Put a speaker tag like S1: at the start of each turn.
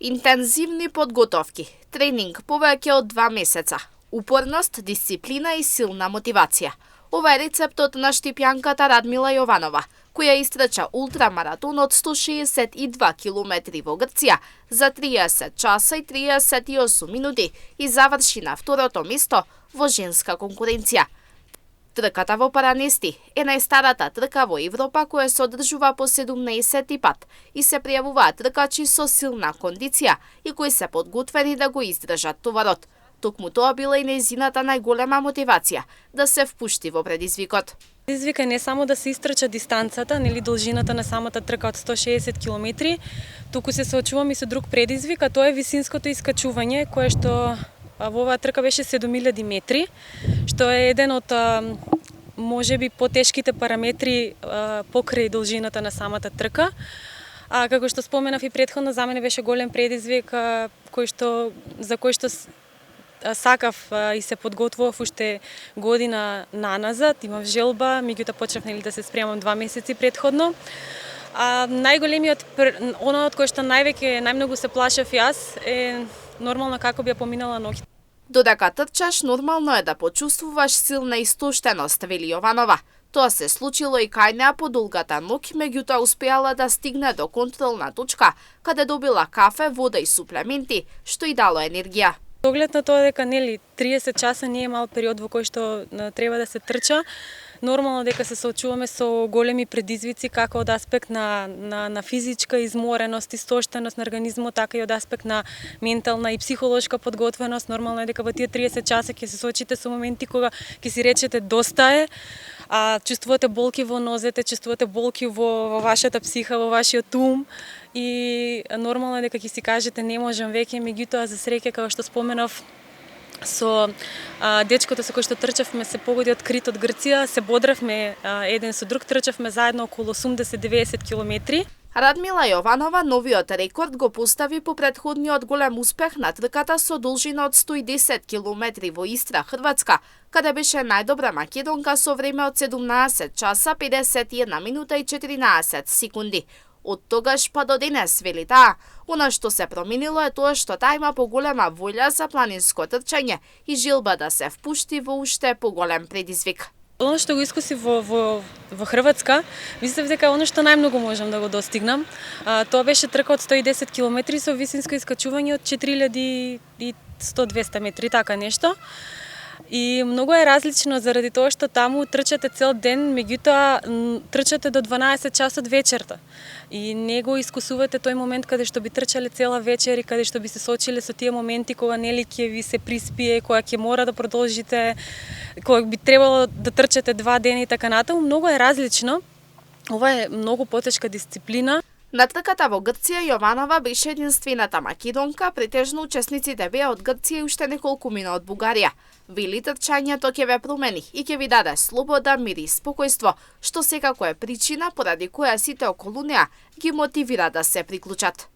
S1: Интензивни подготовки, тренинг повеќе од 2 месеца, упорност, дисциплина и силна мотивација. Ова е рецептот на штипјанката Радмила Јованова, која истрча ултрамаратон од 162 километри во Грција за 30 часа и 38 минути и заврши на второто место во женска конкуренција. Трката во Паранести е најстарата трка во Европа која се одржува по 17 пат и се пријавуваат тркачи со силна кондиција и кои се подготвени да го издржат товарот. Токму тоа била и нејзината најголема мотивација да се впушти во предизвикот.
S2: Предизвик е не само да се истрча дистанцата, нели должината на самата трка од 160 км, туку се соочувам и со друг предизвик, а тоа е висинското искачување, кое што во оваа трка беше 7000 метри, што е еден од можеби потешките параметри покрај должината на самата трка. Како што споменав и претходно, за мене беше голем предизвик за кој што сакав и се подготвував уште година наназад, имав желба, меѓутоа почнав да се спремам 2 месеци претходно. Најголемиот, оно од кој што најмногу се плашев јас е нормално како би ја поминала ноќ.
S1: Додека трчаш, нормално е да почувствуваш силна истоштеност, вели Јованова. Тоа се случило и кај неа по долгата ноќ, меѓутоа успеала да стигне до контролна точка, каде добила кафе, вода и суплементи, што и дало енергија.
S2: Оглед на тоа дека 30 часа не е мал период во кој што треба да се трча, нормално дека се соочуваме со големи предизвици како од аспект на физичка измореност, истоштеност на организмот, така и од аспект на ментална и психолошка подготвеност. Нормално е дека во тие 30 часа ќе се соочите со моменти кога ќе си речете доста е, чувствувате болки во нозете, чувствувате болки во вашата психа, во вашиот ум и нормално е дека ќе си кажете не можам веќе, меѓутоа за среќа како што споменав, со дечкото со кој што трчавме се погоди од Крит од Грција, се бодравме еден со друг, трчавме заедно околу 80-90 километри.
S1: Радмила Јованова новиот рекорд го постави по претходниот голем успех на трката со должина од 110 километри во Истра, Хрватска, каде беше најдобра македонка со време од 17 часа 51 минута и 14 секунди. Од тогаш па до денес, вели таа, она што се променило е тоа што таа има поголема волја за планинско трчање и желба да се впушти во уште поголем предизвик.
S2: Оно што го искуси во Хрватска, мислев дека оно што најмногу можам да го достигнам. Тоа беше трка од 110 км со висинско искачување од 4100-200 метри, така нешто. И многу е различно заради тоа што таму трчате цел ден, меѓутоа трчате до 12 часот вечерта. И не го искусувате тој момент каде што би трчале цела вечер и каде што би се соочиле со тие моменти кога нели ќе ви се приспие, кога ќе мора да продолжите, кога би требало да трчате 2 дена и така натаму. Многу е различно. Ова е многу потешка дисциплина.
S1: На трката во Грција Јованова беше единствената македонка, претежно учесниците беа од Грција и уште неколку мина од Бугарија. Вели трчањето ќе ве промени и ќе ви даде слобода, мир и спокојство, што секако е причина поради која сите околу неа ги мотивира да се приклучат.